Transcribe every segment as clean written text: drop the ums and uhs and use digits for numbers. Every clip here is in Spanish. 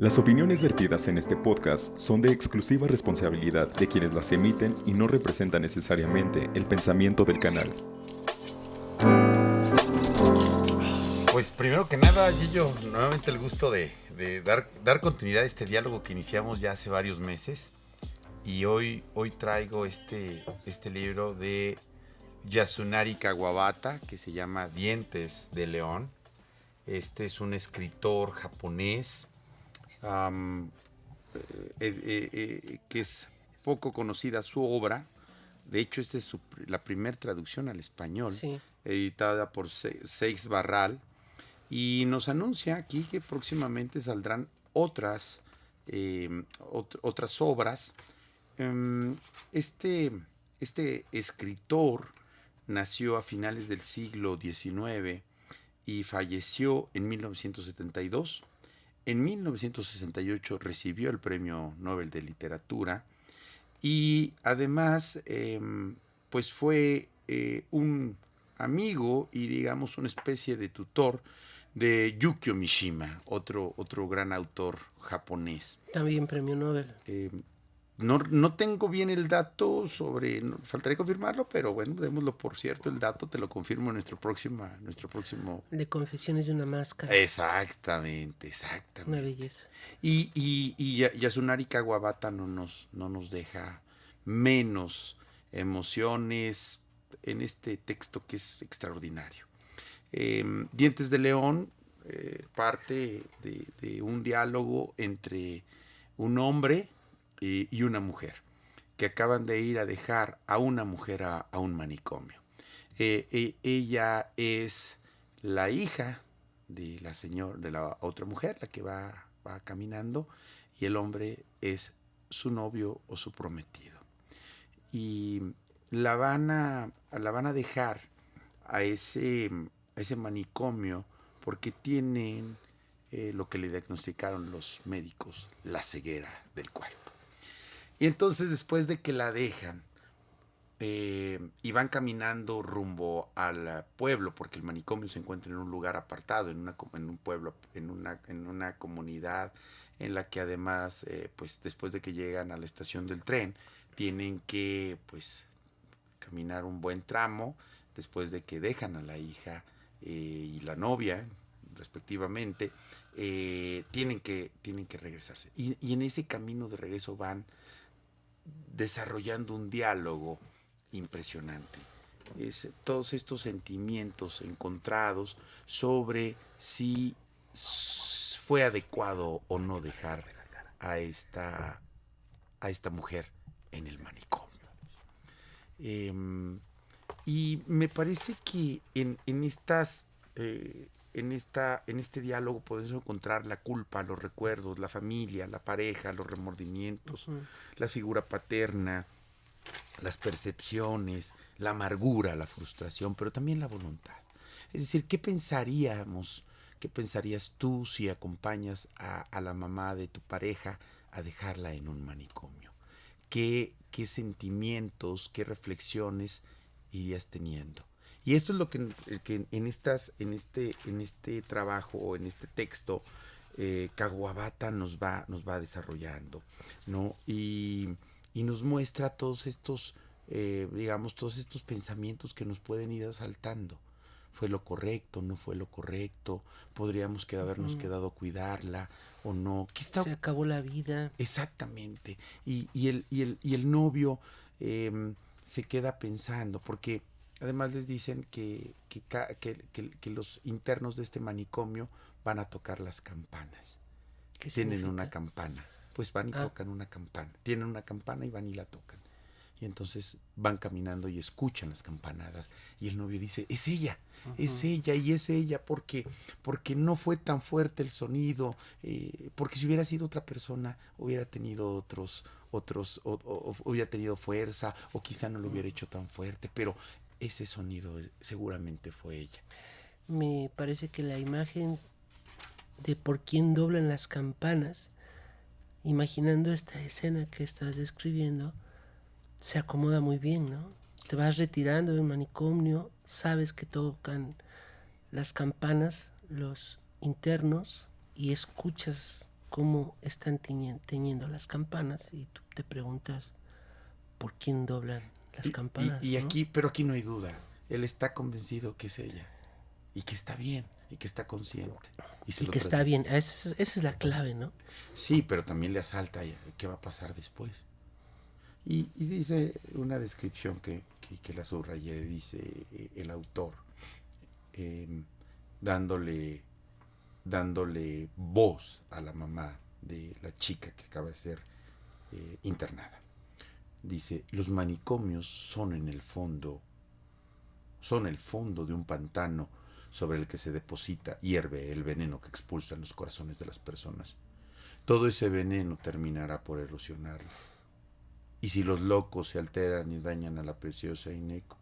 Las opiniones vertidas en este podcast son de exclusiva responsabilidad de quienes las emiten y no representan necesariamente el pensamiento del canal. Pues primero que nada, Gillo, nuevamente el gusto de dar continuidad a este diálogo que iniciamos ya hace varios meses. Y hoy traigo este libro de Yasunari Kawabata que se llama Dientes de León. Este es un escritor japonés que es poco conocida su obra. De hecho, esta es la primera traducción al español, Sí. editada por Seix Barral. Y nos anuncia aquí que próximamente saldrán otras obras. Este, este escritor nació a finales del siglo XIX y falleció en 1972. En 1968 recibió el Premio Nobel de Literatura y además pues fue un amigo y digamos una especie de tutor de Yukio Mishima, otro gran autor japonés. También premio Nobel. No tengo bien el dato faltaría confirmarlo, pero bueno, démoslo por cierto, el dato te lo confirmo en nuestro próximo. De Confesiones de una máscara. Exactamente. Una belleza. Y Yasunari Kawabata no nos deja menos emociones en este texto que es extraordinario. Dientes de León parte de un diálogo entre un hombre y una mujer que acaban de ir a dejar a una mujer a un manicomio. Ella es la hija de la otra mujer, la que va caminando, y el hombre es su novio o su prometido. Y la van a dejar a ese manicomio porque tienen lo que le diagnosticaron los médicos, la ceguera del cuerpo. Y entonces después de que la dejan y van caminando rumbo al pueblo, porque el manicomio se encuentra en un lugar apartado, en un pueblo, en una comunidad en la que además, pues después de que llegan a la estación del tren, tienen que pues caminar un buen tramo, después de que dejan a la hija y la novia, respectivamente, tienen que regresarse. Y en ese camino de regreso van desarrollando un diálogo impresionante. Todos estos sentimientos encontrados sobre si fue adecuado o no dejar a esta mujer en el manicomio. Y me parece que en este diálogo podemos encontrar la culpa, los recuerdos, la familia, la pareja, los remordimientos, la figura paterna, las percepciones, la amargura, la frustración, pero también la voluntad. Es decir, ¿qué pensarías tú si acompañas a la mamá de tu pareja a dejarla en un manicomio? ¿Qué sentimientos, qué reflexiones irías teniendo? Y esto es lo que en este trabajo o en este texto Kawabata nos va desarrollando, ¿no? Y nos muestra todos estos pensamientos que nos pueden ir asaltando. ¿Fue lo correcto? ¿No fue lo correcto? ¿Podríamos habernos quedado a cuidarla o no? Se acabó la vida. Exactamente. Y el novio se queda pensando, porque además les dicen que los internos de este manicomio van a tocar las campanas. ¿Qué Tienen significa? una campana. Pues van y tocan una campana. Tienen una campana y van y la tocan. Y entonces van caminando y escuchan las campanadas. Y el novio dice, es ella, es ella, y es ella porque no fue tan fuerte el sonido, porque si hubiera sido otra persona hubiera tenido hubiera tenido fuerza, o quizá no lo hubiera hecho tan fuerte, pero ese sonido seguramente fue ella. Me parece que la imagen de por quién doblan las campanas, imaginando esta escena que estás describiendo, se acomoda muy bien, ¿no? Te vas retirando del manicomio, sabes que tocan las campanas, los internos, y escuchas cómo están teñiendo las campanas y tú te preguntas por quién doblan las campanas. Y ¿no? aquí, pero aquí no hay duda. Él está convencido que es ella y que está bien y que está consciente. Y que está bien, esa es la clave, ¿no? Sí, pero también le asalta qué va a pasar después. Y dice una descripción que la subrayé, dice el autor, dándole voz a la mamá de la chica que acaba de ser internada. Dice, los manicomios son el fondo de un pantano sobre el que se deposita, hierve el veneno que expulsan los corazones de las personas. Todo ese veneno terminará por erosionarlo. Y si los locos se alteran y dañan a la preciosa Hineko,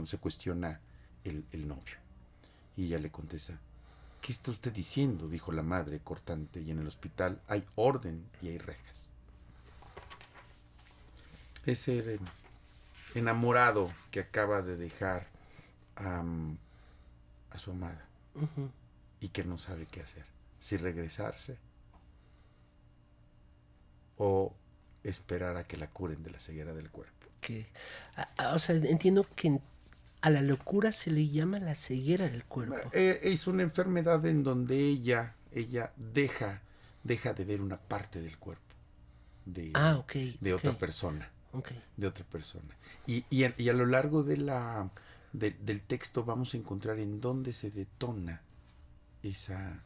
se cuestiona el novio. Y ella le contesta, ¿qué está usted diciendo?, dijo la madre cortante, y en el hospital hay orden y hay rejas. Ese enamorado que acaba de dejar a su amada y que no sabe qué hacer, si regresarse o esperar a que la curen de la ceguera del cuerpo. O sea, entiendo que a la locura se le llama la ceguera del cuerpo. Es una enfermedad en donde ella deja de ver una parte del cuerpo de otra persona. De otra persona. Y a lo largo del texto vamos a encontrar en dónde se detona esa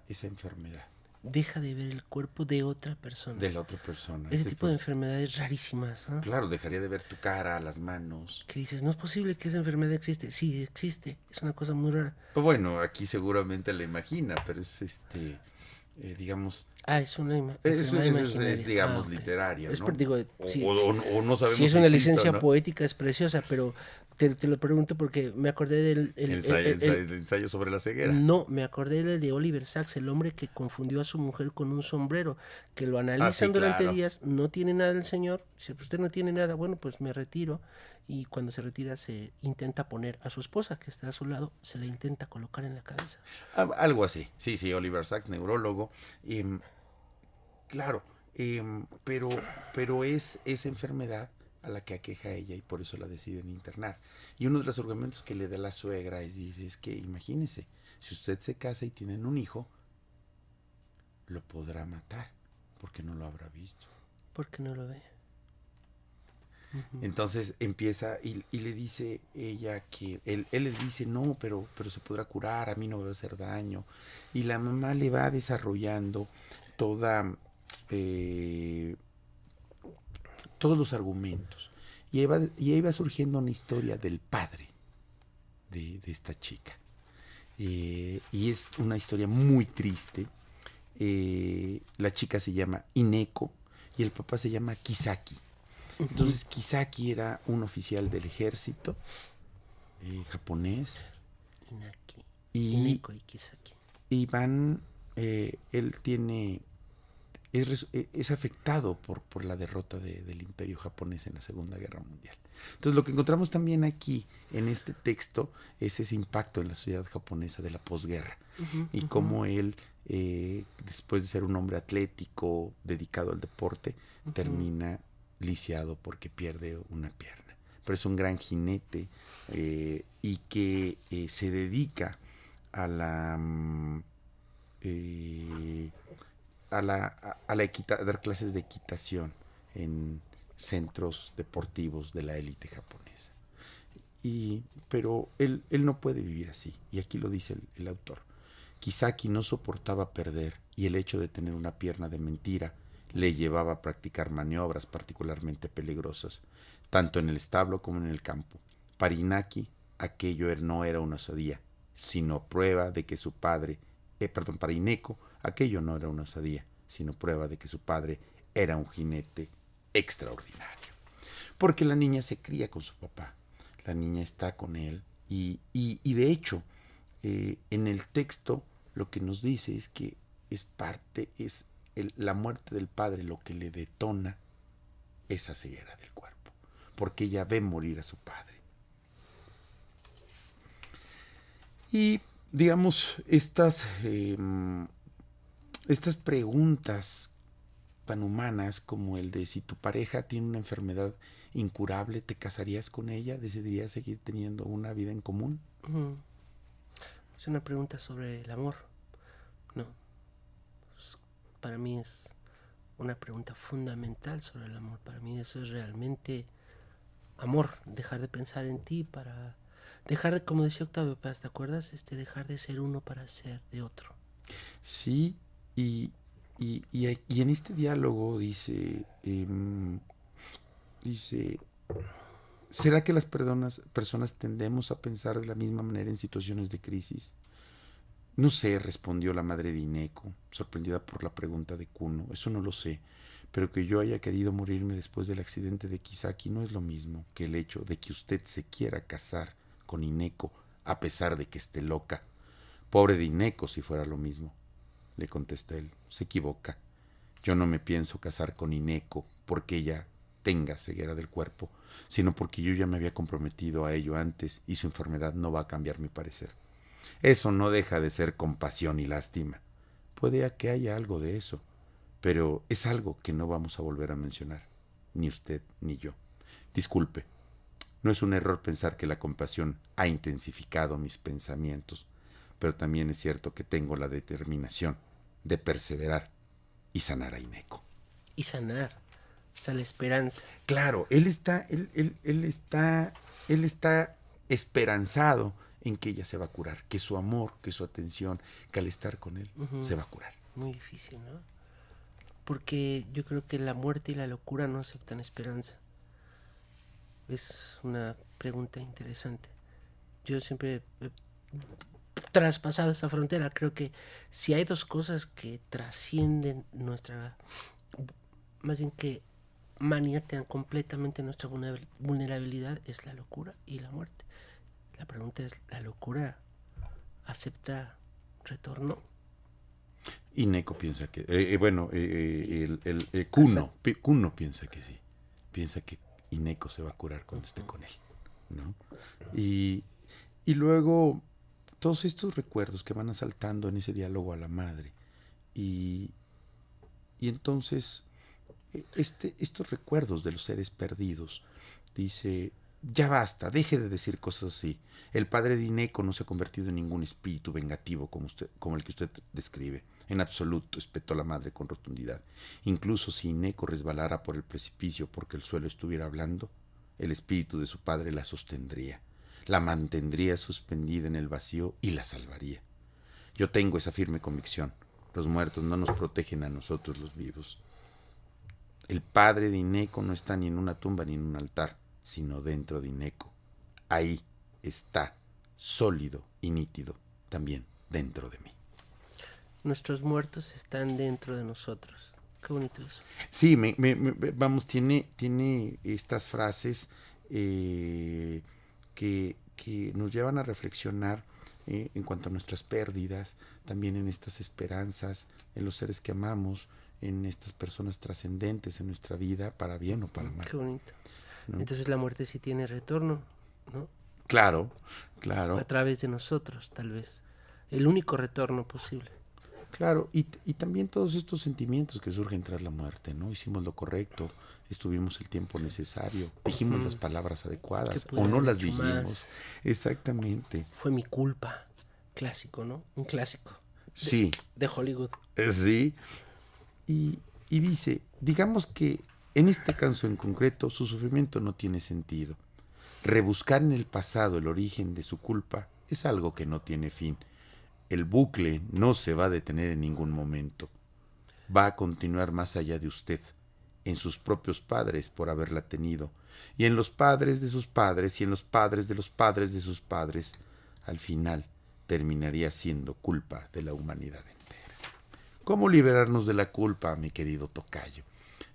enfermedad. Deja de ver el cuerpo de otra persona. De la otra persona. Ese tipo de enfermedades rarísimas, ¿no? Claro, dejaría de ver tu cara, las manos. Que dices, no es posible que esa enfermedad existe. Sí, existe. Es una cosa muy rara. Bueno, aquí seguramente la imagina, pero es digamos... es una es digamos, okay. literario, ¿no? Digo, o no sabemos si es una licencia, ¿no? poética, es preciosa, pero te lo pregunto porque me acordé del... El ensayo sobre la ceguera. No, me acordé de Oliver Sacks, el hombre que confundió a su mujer con un sombrero, que lo analizan durante días, no tiene nada el señor, si usted no tiene nada, bueno, pues me retiro, y cuando se retira se intenta poner a su esposa, que está a su lado, se la intenta colocar en la cabeza. Algo así, sí, Oliver Sacks, neurólogo, claro, pero es esa enfermedad a la que aqueja a ella y por eso la deciden internar. Y uno de los argumentos que le da la suegra es que imagínese, si usted se casa y tienen un hijo, lo podrá matar, porque no lo habrá visto. Porque no lo ve. Entonces empieza y le dice ella que él le dice, no, pero se podrá curar, a mí no me va a hacer daño. Y la mamá le va desarrollando todos los argumentos. Y ahí va surgiendo una historia del padre de esta chica. Y es una historia muy triste. La chica se llama Hineko y el papá se llama Kisaki. Entonces Kisaki era un oficial del ejército japonés. Hineko y Kisaki. Y van, él es afectado por la derrota del imperio japonés en la Segunda Guerra Mundial. Entonces lo que encontramos también aquí en este texto es ese impacto en la sociedad japonesa de la posguerra y cómo él, después de ser un hombre atlético, dedicado al deporte, termina lisiado porque pierde una pierna. Pero es un gran jinete y que se dedica a dar clases de equitación en centros deportivos de la élite japonesa. Pero él no puede vivir así, y aquí lo dice el autor. Kisaki no soportaba perder, y el hecho de tener una pierna de mentira le llevaba a practicar maniobras particularmente peligrosas, tanto en el establo como en el campo. Para Inaki, aquello no era una osadía, sino prueba de que su padre, para Hineko, aquello no era una osadía, sino prueba de que su padre era un jinete extraordinario. Porque la niña se cría con su papá, la niña está con él, y de hecho, en el texto lo que nos dice es que la muerte del padre lo que le detona esa ceguera del cuerpo, porque ella ve morir a su padre. Y digamos, estas preguntas tan humanas como el de si tu pareja tiene una enfermedad incurable, ¿te casarías con ella? ¿Decidirías seguir teniendo una vida en común? Es una pregunta sobre el amor. No. Para mí es una pregunta fundamental sobre el amor. Para mí eso es realmente amor. Dejar de pensar en ti para... Dejar de, como decía Octavio Paz, ¿te acuerdas? Dejar de ser uno para ser de otro. Sí, y en este diálogo dice, ¿será que las personas tendemos a pensar de la misma manera en situaciones de crisis? No sé, respondió la madre de Hineko, sorprendida por la pregunta de Kuno. Eso no lo sé, pero que yo haya querido morirme después del accidente de Kisaki no es lo mismo que el hecho de que usted se quiera casar con Hineko a pesar de que esté loca. Pobre de Hineko si fuera lo mismo, le contesta él. Se equivoca. Yo no me pienso casar con Hineko porque ella tenga ceguera del cuerpo, sino porque yo ya me había comprometido a ello antes y su enfermedad no va a cambiar mi parecer. Eso no deja de ser compasión y lástima. Puede que haya algo de eso, pero es algo que no vamos a volver a mencionar, ni usted ni yo. Disculpe, no es un error pensar que la compasión ha intensificado mis pensamientos, pero también es cierto que tengo la determinación de perseverar y sanar a Hineko. Y sanar, o sea, la esperanza. Claro, él está esperanzado en que ella se va a curar, que su amor, que su atención, que al estar con él se va a curar. Muy difícil, ¿no? Porque yo creo que la muerte y la locura no aceptan esperanza. Es una pregunta interesante. Yo siempre he traspasado esa frontera. Creo que si hay dos cosas que trascienden nuestra... Más bien que maniatean completamente nuestra vulnerabilidad, es la locura y la muerte. La pregunta es, ¿la locura acepta retorno? Hineko piensa que, Kuno piensa que sí. Piensa que Hineko se va a curar cuando esté con él, ¿no? Y luego todos estos recuerdos que van asaltando en ese diálogo a la madre. Y entonces estos recuerdos de los seres perdidos, dice, ya basta, deje de decir cosas así. El padre de Hineko no se ha convertido en ningún espíritu vengativo como el que usted describe. En absoluto, espetó la madre con rotundidad. Incluso si Hineko resbalara por el precipicio porque el suelo estuviera hablando, el espíritu de su padre la sostendría, la mantendría suspendida en el vacío y la salvaría. Yo tengo esa firme convicción. Los muertos no nos protegen a nosotros los vivos. El padre de Hineko no está ni en una tumba ni en un altar, sino dentro de Hineko. Ahí está, sólido y nítido, también dentro de mí. Nuestros muertos están dentro de nosotros. Qué bonito eso. Sí, vamos, tiene estas frases que nos llevan a reflexionar en cuanto a nuestras pérdidas, también en estas esperanzas, en los seres que amamos, en estas personas trascendentes en nuestra vida, para bien o para mal. Qué bonito. ¿No? Entonces la muerte sí tiene retorno, ¿no? Claro, claro. A través de nosotros, tal vez. El único retorno posible. Claro, y también todos estos sentimientos que surgen tras la muerte, ¿no? Hicimos lo correcto, estuvimos el tiempo necesario, dijimos las palabras adecuadas o no las dijimos. Más. Exactamente. Fue mi culpa. Clásico, ¿no? Un clásico. Sí. De Hollywood. Sí. Y dice, digamos que en este caso en concreto su sufrimiento no tiene sentido. Rebuscar en el pasado el origen de su culpa es algo que no tiene fin. El bucle no se va a detener en ningún momento. Va a continuar más allá de usted, en sus propios padres por haberla tenido, y en los padres de sus padres, y en los padres de los padres de sus padres. Al final terminaría siendo culpa de la humanidad entera. ¿Cómo liberarnos de la culpa, mi querido tocayo?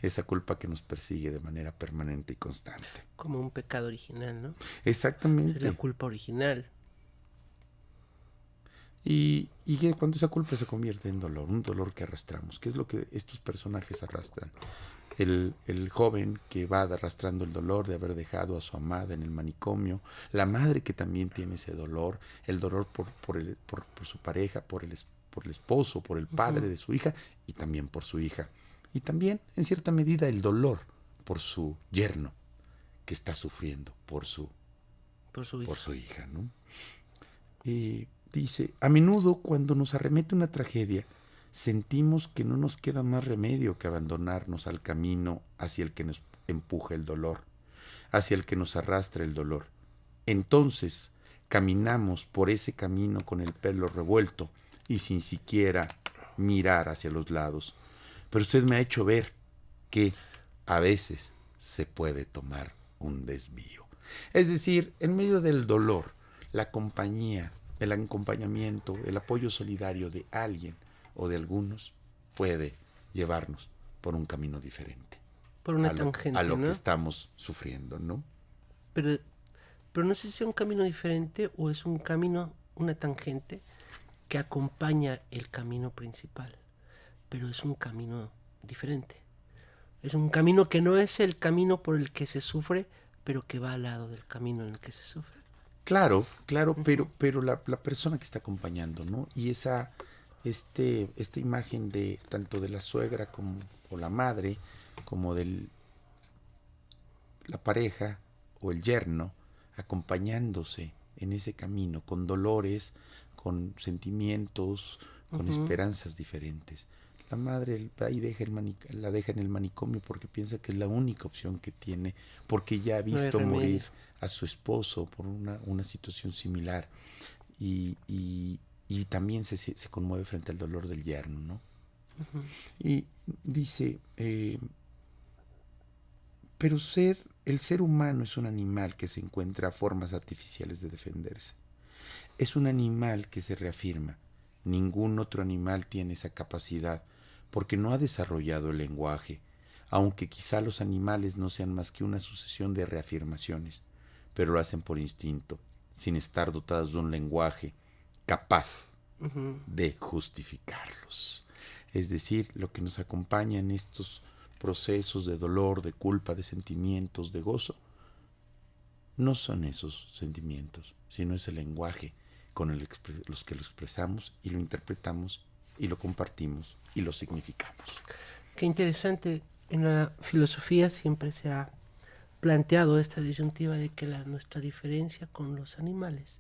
Esa culpa que nos persigue de manera permanente y constante. Como un pecado original, ¿no? Exactamente. Es la culpa original. Y cuando esa culpa se convierte en dolor, un dolor que arrastramos, que es lo que estos personajes arrastran. el joven que va arrastrando el dolor de haber dejado a su amada en el manicomio, la madre que también tiene ese dolor, el dolor por su pareja, por el esposo, por el padre de su hija y también por su hija. Y también, en cierta medida, el dolor por su yerno que está sufriendo por su hija, ¿no? Y dice, a menudo cuando nos arremete una tragedia, sentimos que no nos queda más remedio que abandonarnos al camino hacia el que nos empuja el dolor, hacia el que nos arrastra el dolor. Entonces caminamos por ese camino con el pelo revuelto y sin siquiera mirar hacia los lados. Pero usted me ha hecho ver que a veces se puede tomar un desvío. Es decir, en medio del dolor, la compañía, el acompañamiento, el apoyo solidario de alguien o de algunos puede llevarnos por un camino diferente. Por una tangente, a lo ¿no? que estamos sufriendo, ¿no? Pero no sé si es un camino diferente o es un camino, una tangente que acompaña el camino principal. Pero es un camino diferente. Es un camino que no es el camino por el que se sufre, pero que va al lado del camino en el que se sufre. Claro, pero la persona que está acompañando, ¿no? Y esta imagen de tanto de la suegra como o la madre, como de la pareja o el yerno, acompañándose en ese camino, con dolores, con sentimientos, con esperanzas diferentes. La madre ahí la deja en el manicomio porque piensa que es la única opción que tiene, porque ya ha visto morir a su esposo por una situación similar y también se conmueve frente al dolor del yerno, ¿no? Y dice, pero el ser humano es un animal que se encuentra formas artificiales de defenderse. Es un animal que se reafirma. Ningún otro animal tiene esa capacidad porque no ha desarrollado el lenguaje, aunque quizá los animales no sean más que una sucesión de reafirmaciones, pero lo hacen por instinto, sin estar dotados de un lenguaje capaz de justificarlos. Es decir, lo que nos acompaña en estos procesos de dolor, de culpa, de sentimientos, de gozo, no son esos sentimientos, sino es el lenguaje con los que lo expresamos y lo interpretamos y lo compartimos y lo significamos. Qué interesante. En la filosofía siempre se ha planteado esta disyuntiva de que nuestra diferencia con los animales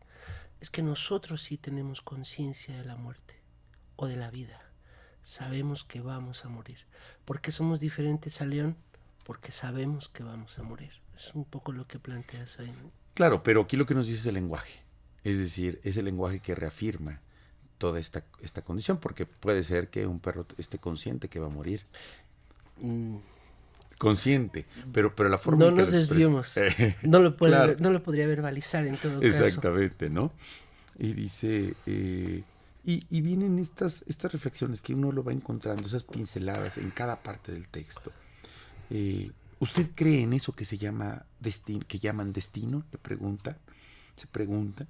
es que nosotros sí tenemos conciencia de la muerte o de la vida. Sabemos que vamos a morir. ¿Por qué somos diferentes al león? Porque sabemos que vamos a morir. Es un poco lo que planteas ahí, ¿no? Claro, pero aquí lo que nos dice es el lenguaje. Es decir, es el lenguaje que reafirma toda esta condición, porque puede ser que un perro esté consciente que va a morir. Consciente, pero la forma en que nos desviemos. No lo podría verbalizar en todo caso. Exactamente, ¿no? Y dice, y vienen estas reflexiones que uno lo va encontrando, esas pinceladas en cada parte del texto. ¿Usted cree en eso que se llama destino, que llaman destino? Se pregunta.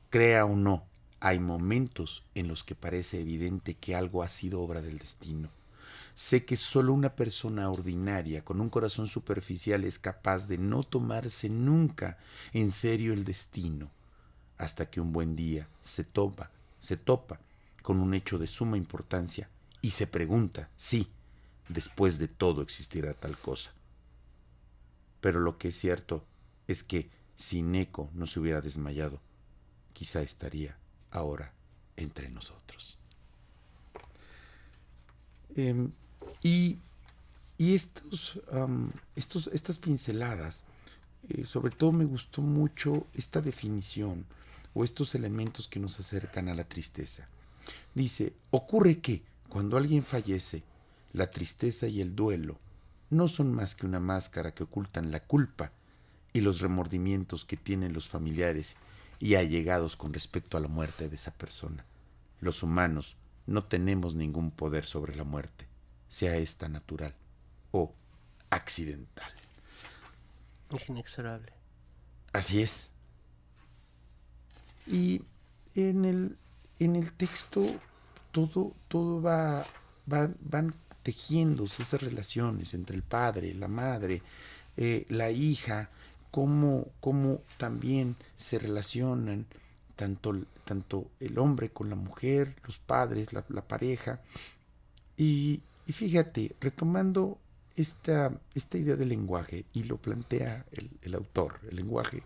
Crea o no, hay momentos en los que parece evidente que algo ha sido obra del destino. Sé que solo una persona ordinaria, con un corazón superficial, es capaz de no tomarse nunca en serio el destino, hasta que un buen día se topa con un hecho de suma importancia y se pregunta si, después de todo, existirá tal cosa. Pero lo que es cierto es que si Neko no se hubiera desmayado, quizá estaría ahora entre nosotros. Y estas pinceladas, sobre todo me gustó mucho esta definición o estos elementos que nos acercan a la tristeza. Dice, ocurre que cuando alguien fallece, la tristeza y el duelo no son más que una máscara que ocultan la culpa y los remordimientos que tienen los familiares y allegados con respecto a la muerte de esa persona. Los humanos no tenemos ningún poder sobre la muerte, sea esta natural o accidental. Es inexorable. Así es. Y en el texto todo van tejiéndose esas relaciones entre el padre, la madre, la hija, cómo también se relacionan tanto el hombre con la mujer, los padres, la pareja. Y fíjate, retomando esta idea del lenguaje, y lo plantea el autor, el lenguaje,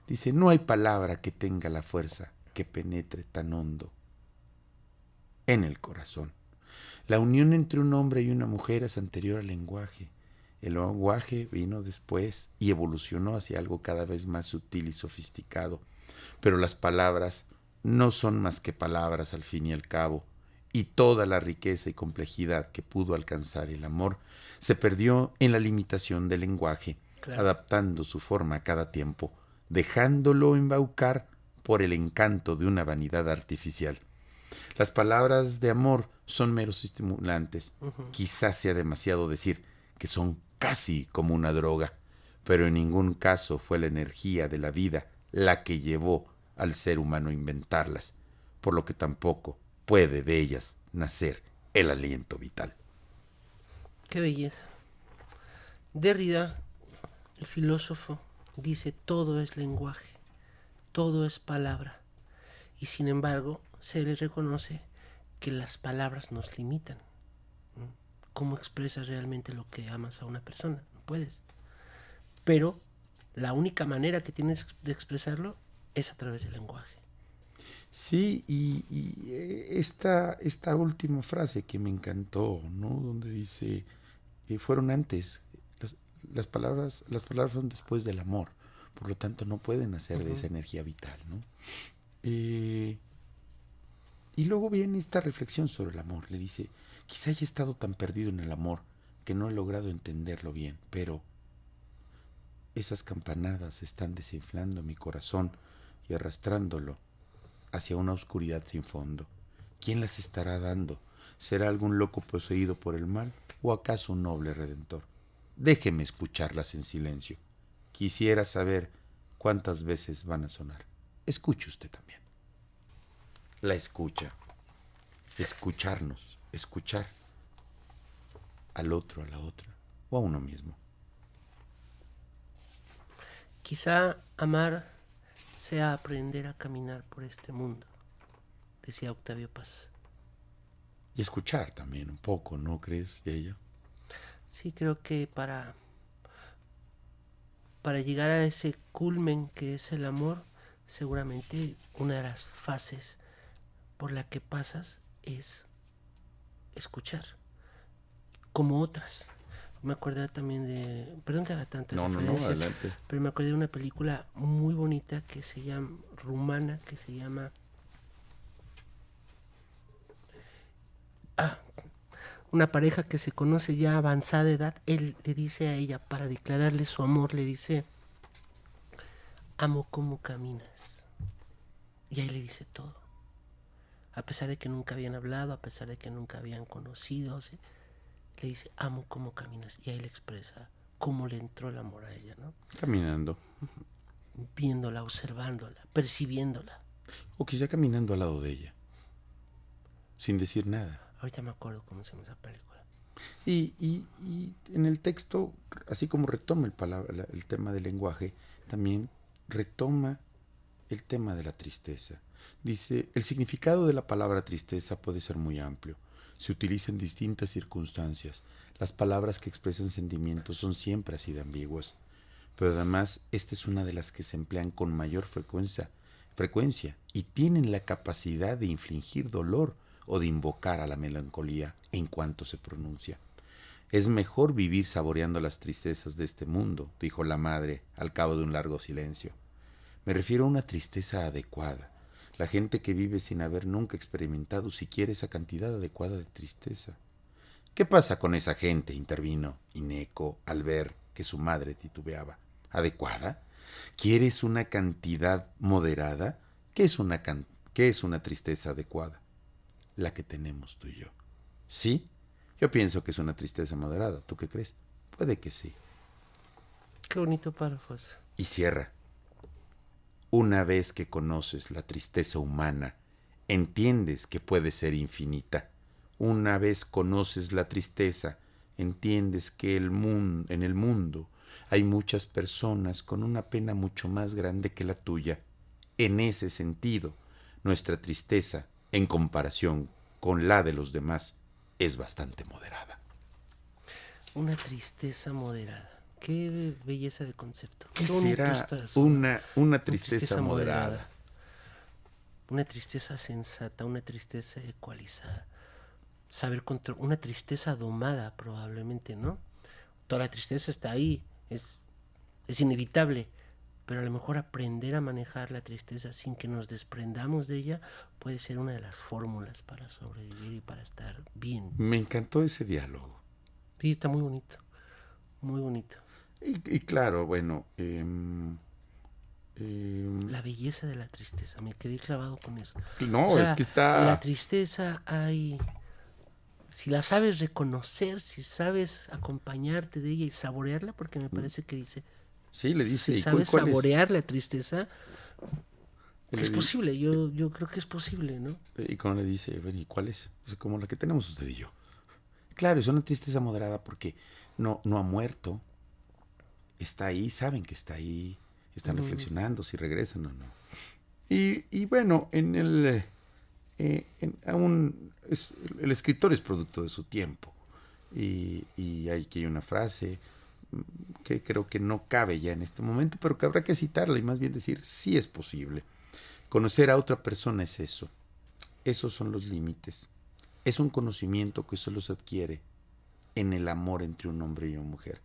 dice, no hay palabra que tenga la fuerza que penetre tan hondo en el corazón. La unión entre un hombre y una mujer es anterior al lenguaje. El lenguaje vino después y evolucionó hacia algo cada vez más sutil y sofisticado. Pero las palabras no son más que palabras al fin y al cabo, y toda la riqueza y complejidad que pudo alcanzar el amor se perdió en la limitación del lenguaje, claro, adaptando su forma a cada tiempo, dejándolo embaucar por el encanto de una vanidad artificial. Las palabras de amor son meros estimulantes. Quizás sea demasiado decir que son casi como una droga, pero en ningún caso fue la energía de la vida la que llevó al ser humano a inventarlas, por lo que tampoco puede de ellas nacer el aliento vital. Qué belleza. Derrida, el filósofo, dice todo es lenguaje, todo es palabra, y sin embargo se le reconoce que las palabras nos limitan. ¿Cómo expresas realmente lo que amas a una persona? No puedes. Pero la única manera que tienes de expresarlo es a través del lenguaje. Sí, y esta última frase que me encantó, ¿no? Donde dice, fueron antes, las palabras fueron después del amor, por lo tanto no pueden nacer de esa energía vital, ¿no? Y luego viene esta reflexión sobre el amor. Le dice, quizá haya estado tan perdido en el amor que no he logrado entenderlo bien, pero esas campanadas están desinflando mi corazón y arrastrándolo hacia una oscuridad sin fondo. ¿Quién las estará dando? ¿Será algún loco poseído por el mal o acaso un noble redentor? Déjeme escucharlas en silencio. Quisiera saber cuántas veces van a sonar. Escuche usted también. La escucha. Escucharnos. Escuchar al otro, a la otra o a uno mismo. Quizá amar sea aprender a caminar por este mundo, decía Octavio Paz. Y escuchar también un poco, ¿no crees, Yello? Sí, creo que para llegar a ese culmen que es el amor, seguramente una de las fases por la que pasas es escuchar, como otras. Me acordé también de, perdón que haga tantas referencias, adelante. pero me acordé de una película muy bonita que se llama, rumana, que se llama una pareja que se conoce ya avanzada edad. Él le dice a ella, para declararle su amor, le dice, amo cómo caminas. Y ahí le dice todo. A pesar de que nunca habían hablado, a pesar de que nunca habían conocido, ¿sí? Le dice, amo cómo caminas. Y ahí le expresa cómo le entró el amor a ella, ¿no? Caminando. Viéndola, observándola, percibiéndola. O quizá caminando al lado de ella, sin decir nada. Ahorita me acuerdo cómo se llama esa película. Y en el texto, así como retoma el tema del lenguaje, también retoma el tema de la tristeza. Dice, el significado de la palabra tristeza puede ser muy amplio. Se utiliza en distintas circunstancias. Las palabras que expresan sentimientos son siempre así de ambiguas. Pero además, esta es una de las que se emplean con mayor frecuencia y tienen la capacidad de infligir dolor o de invocar a la melancolía en cuanto se pronuncia. Es mejor vivir saboreando las tristezas de este mundo, dijo la madre al cabo de un largo silencio. Me refiero a una tristeza adecuada. La gente que vive sin haber nunca experimentado siquiera esa cantidad adecuada de tristeza. ¿Qué pasa con esa gente?, intervino Ineco al ver que su madre titubeaba. ¿Adecuada? ¿Quieres una cantidad moderada? ¿Qué es una tristeza adecuada? La que tenemos tú y yo. ¿Sí? Yo pienso que es una tristeza moderada. ¿Tú qué crees? Puede que sí. Qué bonito párrafo. Y cierra. Una vez que conoces la tristeza humana, entiendes que puede ser infinita. Una vez conoces la tristeza, entiendes que en el mundo hay muchas personas con una pena mucho más grande que la tuya. En ese sentido, nuestra tristeza, en comparación con la de los demás, es bastante moderada. Una tristeza moderada. Qué belleza de concepto. ¿Qué bonito será está eso. una tristeza moderada? Una tristeza sensata, una tristeza ecualizada. Saber controlar, una tristeza domada probablemente, ¿no? Toda la tristeza está ahí, es inevitable, pero a lo mejor aprender a manejar la tristeza sin que nos desprendamos de ella puede ser una de las fórmulas para sobrevivir y para estar bien. Me encantó ese diálogo. Sí, está muy bonito, muy bonito. Y claro, bueno, La belleza de la tristeza, me quedé clavado con eso. no, O sea, es que está... la tristeza hay... Si la sabes reconocer, si sabes acompañarte de ella y saborearla, porque me parece que dice, Sí, le dice, si ¿y sabes cuál es? saborear la tristeza, Y le es di- posible, yo creo que es posible, ¿no? Y cuando le dice, bueno, ¿y cuál es? O sea, como la que tenemos usted y yo. Claro, es una tristeza moderada porque no ha muerto, está ahí, saben que está ahí, están reflexionando si regresan o no. Y bueno, el escritor es producto de su tiempo. Y aquí hay una frase que creo que no cabe ya en este momento, pero que habrá que citarla y más bien decir, sí es posible. Conocer a otra persona es eso. Esos son los límites. Es un conocimiento que solo se adquiere en el amor entre un hombre y una mujer.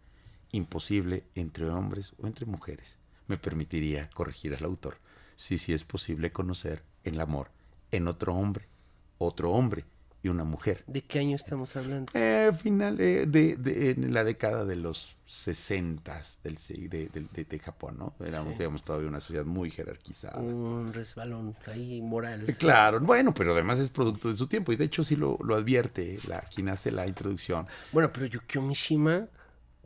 Imposible entre hombres o entre mujeres. Me permitiría corregir al autor. Sí es posible conocer el amor en otro hombre y una mujer. ¿De qué año estamos hablando? En la década de los 60 de Japón, ¿no? Éramos, digamos, todavía una sociedad muy jerarquizada. Un resbalón ahí moral. Claro, bueno, pero además es producto de su tiempo y de hecho sí lo advierte quien hace la introducción. Bueno, pero Yukio Mishima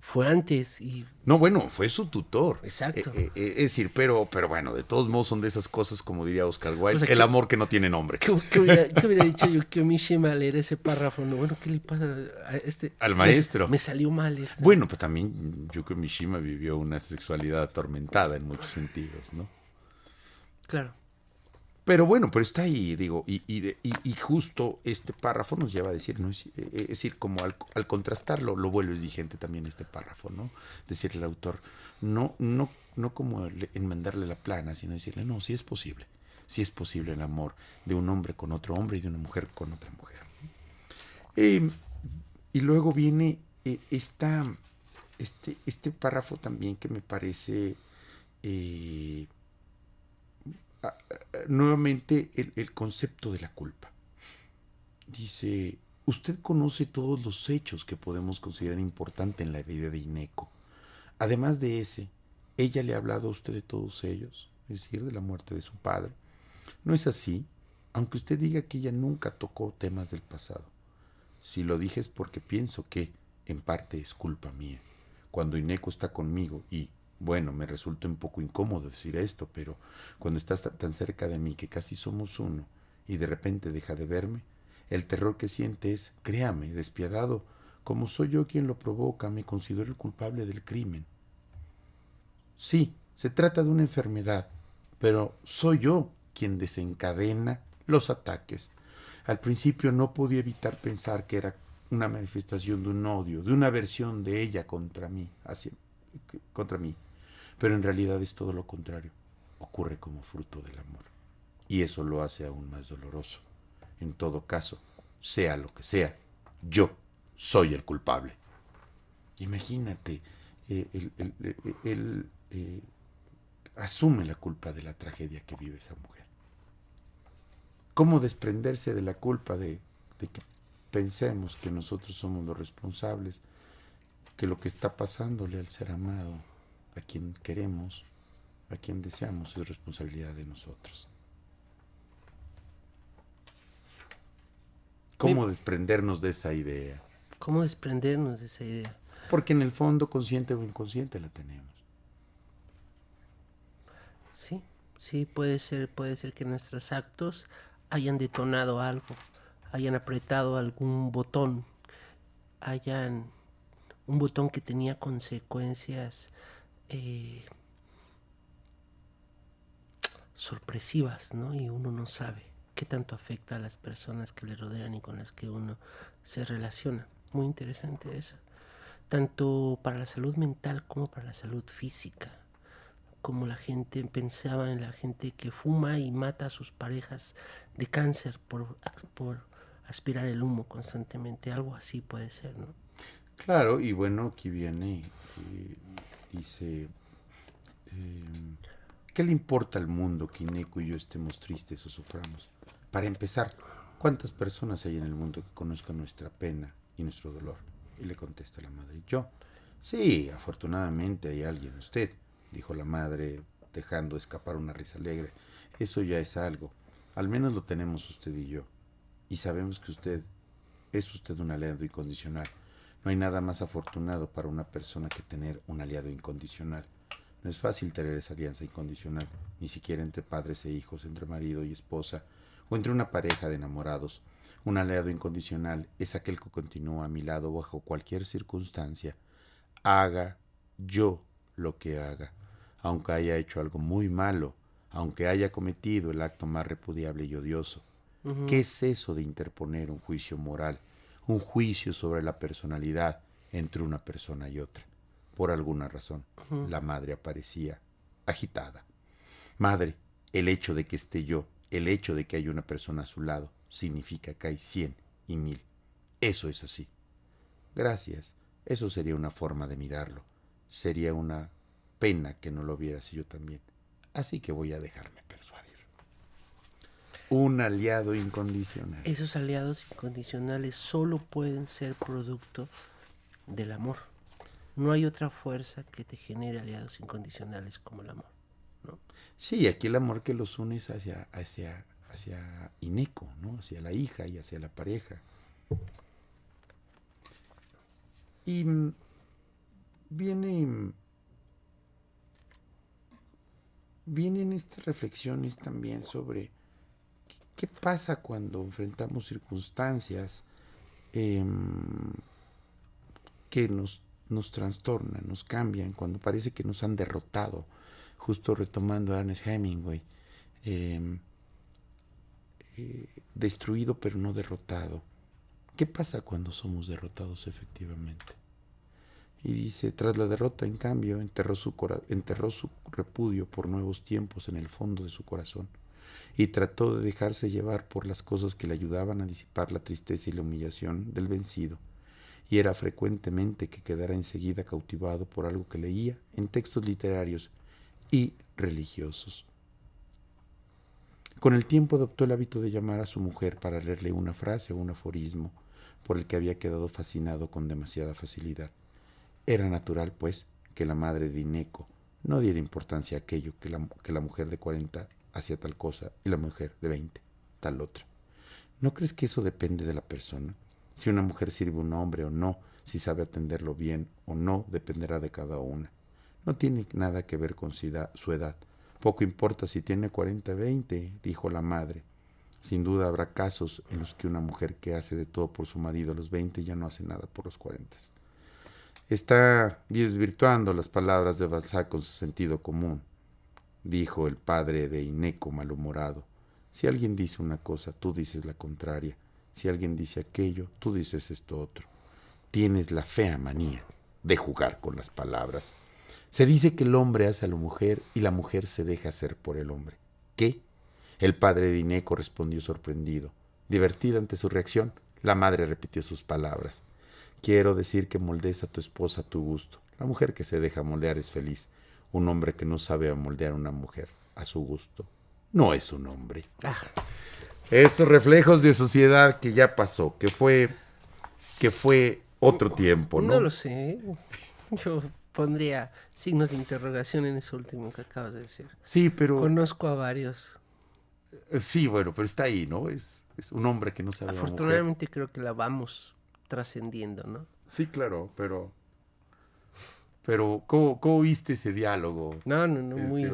fue antes y... No, bueno, fue su tutor. Exacto. Es decir, pero bueno, de todos modos son de esas cosas, como diría Oscar Wilde, O sea, el amor que no tiene nombre. ¿Qué hubiera dicho Yukio Mishima al leer ese párrafo? No, bueno, ¿qué le pasa a este? Al maestro. Me salió mal esto. Bueno, pero también Yukio Mishima vivió una sexualidad atormentada en muchos sentidos, ¿no? Claro. Pero bueno, pero está ahí, digo, y justo este párrafo nos lleva a decir, ¿no? Es decir, como al contrastarlo, lo vuelve vigente también este párrafo, ¿no? Decirle al autor, no como enmendarle la plana, sino decirle, no, sí es posible el amor de un hombre con otro hombre y de una mujer con otra mujer. Y luego viene este párrafo también que me parece... nuevamente el concepto de la culpa. Dice, usted conoce todos los hechos que podemos considerar importantes en la vida de Hineko. Además de ese, ¿ella le ha hablado a usted de todos ellos? Es decir, de la muerte de su padre. No es así, aunque usted diga que ella nunca tocó temas del pasado. Si lo dije es porque pienso que, en parte, es culpa mía. Cuando Hineko está conmigo y, bueno, me resulta un poco incómodo decir esto, pero cuando estás tan cerca de mí que casi somos uno y de repente deja de verme, el terror que siente es, créame, despiadado, como soy yo quien lo provoca, me considero el culpable del crimen. Sí, se trata de una enfermedad, pero soy yo quien desencadena los ataques. Al principio no podía evitar pensar que era una manifestación de un odio, de una aversión de ella contra mí. Pero en realidad es todo lo contrario. Ocurre como fruto del amor. Y eso lo hace aún más doloroso. En todo caso, sea lo que sea, yo soy el culpable. Imagínate, él asume la culpa de la tragedia que vive esa mujer. ¿Cómo desprenderse de la culpa de que pensemos que nosotros somos los responsables, que lo que está pasándole al ser amado, a quien queremos, a quien deseamos, es responsabilidad de nosotros? ¿Cómo desprendernos de esa idea? ¿Cómo desprendernos de esa idea? Porque en el fondo, consciente o inconsciente, la tenemos. Sí, puede ser que nuestros actos hayan detonado algo hayan apretado algún botón, un botón que tenía consecuencias sorpresivas, ¿no? Y uno no sabe qué tanto afecta a las personas que le rodean y con las que uno se relaciona. Muy interesante eso. Tanto para la salud mental como para la salud física. Como la gente pensaba en la gente que fuma y mata a sus parejas de cáncer por aspirar el humo constantemente. Algo así puede ser, ¿no? Claro, y bueno, aquí viene dice, ¿qué le importa al mundo que Ineco y yo estemos tristes o suframos? Para empezar, ¿cuántas personas hay en el mundo que conozcan nuestra pena y nuestro dolor? Y le contesta la madre, yo. Sí, afortunadamente hay alguien, usted, dijo la madre, dejando escapar una risa alegre. Eso ya es algo. Al menos lo tenemos usted y yo. Y sabemos que es usted un aliado incondicional. No hay nada más afortunado para una persona que tener un aliado incondicional. No es fácil tener esa alianza incondicional, ni siquiera entre padres e hijos, entre marido y esposa, o entre una pareja de enamorados. Un aliado incondicional es aquel que continúa a mi lado bajo cualquier circunstancia, haga yo lo que haga, aunque haya hecho algo muy malo, aunque haya cometido el acto más repudiable y odioso. ¿Qué es eso de interponer un juicio moral, un juicio sobre la personalidad entre una persona y otra? Por alguna razón, la madre aparecía agitada. Madre, el hecho de que esté yo, el hecho de que haya una persona a su lado, significa que hay 100 y 1000. Eso es así. Gracias. Eso sería una forma de mirarlo. Sería una pena que no lo viera así yo también. Así que voy a dejarme persuadir. Un aliado incondicional. Esos aliados incondicionales solo pueden ser producto del amor. No hay otra fuerza que te genere aliados incondicionales como el amor, ¿no? Sí, aquí el amor que los une es hacia Ineco, ¿no? Hacia la hija y hacia la pareja. Y vienen estas reflexiones también sobre qué pasa cuando enfrentamos circunstancias que nos trastornan, nos cambian, cuando parece que nos han derrotado. Justo retomando a Ernest Hemingway, destruido pero no derrotado. ¿Qué pasa cuando somos derrotados efectivamente? Y dice, tras la derrota, en cambio, enterró su repudio por nuevos tiempos en el fondo de su corazón y trató de dejarse llevar por las cosas que le ayudaban a disipar la tristeza y la humillación del vencido. Y era frecuentemente que quedara enseguida cautivado por algo que leía en textos literarios y religiosos. Con el tiempo adoptó el hábito de llamar a su mujer para leerle una frase o un aforismo por el que había quedado fascinado con demasiada facilidad. Era natural, pues, que la madre de Ineco no diera importancia a aquello que la mujer de 40 hacía tal cosa y la mujer de 20 tal otra. ¿No crees que eso depende de la persona? Si una mujer sirve a un hombre o no, si sabe atenderlo bien o no, dependerá de cada una. No tiene nada que ver con su edad. Poco importa si tiene 40 o 20, dijo la madre. Sin duda habrá casos en los que una mujer que hace de todo por su marido a los 20 ya no hace nada por los 40. Está desvirtuando las palabras de Balzac con su sentido común, dijo el padre de Ineco malhumorado. Si alguien dice una cosa, tú dices la contraria. Si alguien dice aquello, tú dices esto otro. Tienes la fea manía de jugar con las palabras. Se dice que el hombre hace a la mujer y la mujer se deja hacer por el hombre. ¿Qué? El padre de Ineco respondió sorprendido. Divertida ante su reacción, la madre repitió sus palabras. Quiero decir que moldees a tu esposa a tu gusto. La mujer que se deja moldear es feliz. Un hombre que no sabe moldear a una mujer a su gusto no es un hombre. Esos reflejos de sociedad que ya pasó, que fue otro tiempo, ¿no? No lo sé. Yo pondría signos de interrogación en eso último que acabas de decir. Sí, pero... Conozco a varios. Sí, bueno, pero está ahí, ¿no? Es un hombre que no sabe a una mujer. Afortunadamente creo que la vamos trascendiendo, ¿no? Sí, claro, pero ¿cómo viste ese diálogo? No, muy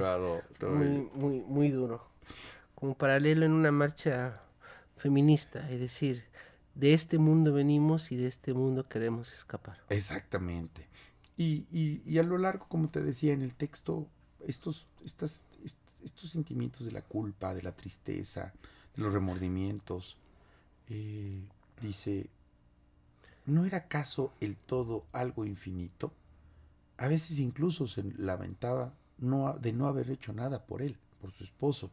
duro. Como paralelo en una marcha feminista, es decir, de este mundo venimos y de este mundo queremos escapar. Exactamente. Y a lo largo, como te decía en el texto, estos sentimientos de la culpa, de la tristeza, de los remordimientos, dice, ¿no era acaso el todo algo infinito? A veces incluso se lamentaba de no haber hecho nada por él, por su esposo,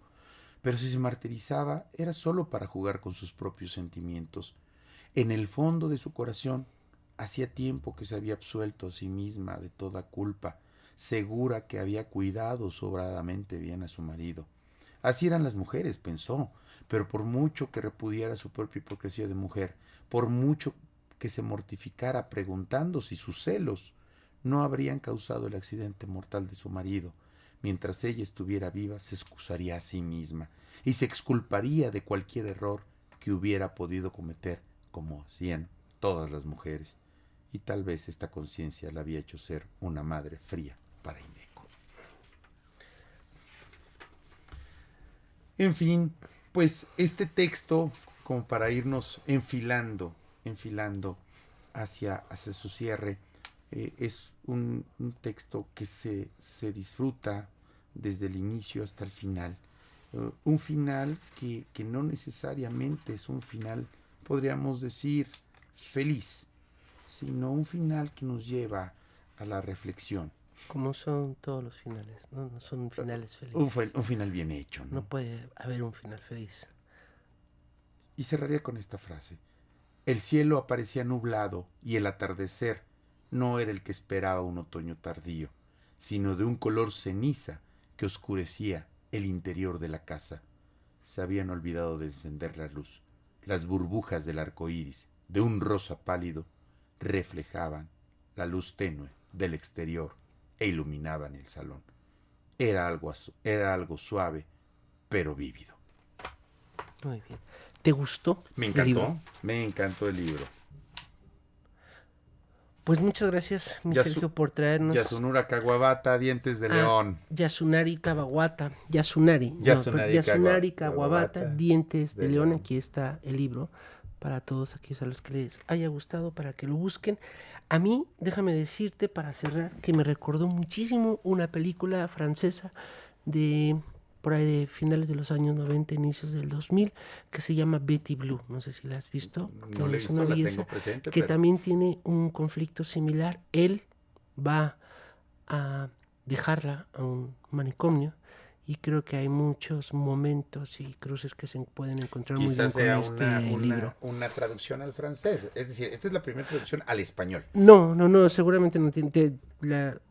pero si se martirizaba era solo para jugar con sus propios sentimientos. En el fondo de su corazón, hacía tiempo que se había absuelto a sí misma de toda culpa, segura que había cuidado sobradamente bien a su marido. Así eran las mujeres, pensó, pero por mucho que repudiara su propia hipocresía de mujer, por mucho que se mortificara preguntando si sus celos no habrían causado el accidente mortal de su marido, mientras ella estuviera viva se excusaría a sí misma y se exculparía de cualquier error que hubiera podido cometer, como hacían todas las mujeres, y tal vez esta conciencia la había hecho ser una madre fría para Hideko. En fin, pues este texto, como para irnos enfilando hacia su cierre, es un texto que se disfruta desde el inicio hasta el final. Un final que no necesariamente es un final, podríamos decir, feliz, sino un final que nos lleva a la reflexión. Como son todos los finales, ¿no? No son finales felices. Un final bien hecho, ¿no? No puede haber un final feliz. Y cerraría con esta frase. El cielo aparecía nublado y el atardecer no era el que esperaba un otoño tardío, sino de un color ceniza que oscurecía el interior de la casa. Se habían olvidado de encender la luz. Las burbujas del arco iris, de un rosa pálido, reflejaban la luz tenue del exterior e iluminaban el salón. Era algo suave, pero vívido. Muy bien. ¿Te gustó? Me encantó. Me encantó el libro. Pues muchas gracias, mi Sergio, por traernos. Yasunura Kawabata, Dientes de León. Yasunari Kawabata, Yasunari Kawabata, Dientes de León. Aquí está el libro para todos aquellos a los que les haya gustado, para que lo busquen. A mí, déjame decirte para cerrar, que me recordó muchísimo una película francesa de por ahí de finales de los años 90, inicios del 2000, que se llama Betty Blue. No sé si la has visto. No la he visto, la tengo presente. Que también tiene un conflicto similar. Él va a dejarla a un manicomio y creo que hay muchos momentos y cruces que se pueden encontrar muy bien con este libro. Una traducción al francés. Es decir, esta es la primera traducción al español. No, seguramente no tiene.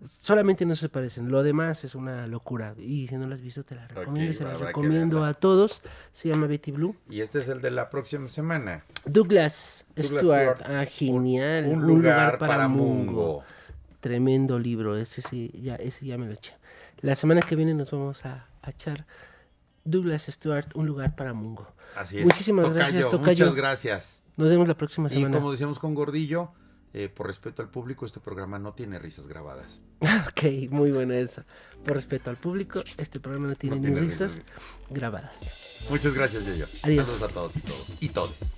Solamente no se parecen. Lo demás es una locura. Y si no la has visto, te la recomiendo. Se la recomiendo a todos. Se llama Betty Blue. Y este es el de la próxima semana. Douglas Stuart. Genial. Un lugar para Mungo. Tremendo libro. Ese ya me lo eché. La semana que viene nos vamos a echar Douglas Stuart, Un lugar para Mungo. Así es. Muchísimas gracias, Tocayo. Muchas gracias. Nos vemos la próxima semana. Y como decíamos con Gordillo, por respeto al público, este programa no tiene risas grabadas. Ok, muy buena esa. Por respeto al público, este programa no tiene ni risas grabadas. Muchas gracias, Yoyo. Adiós. Saludos a todos y todos.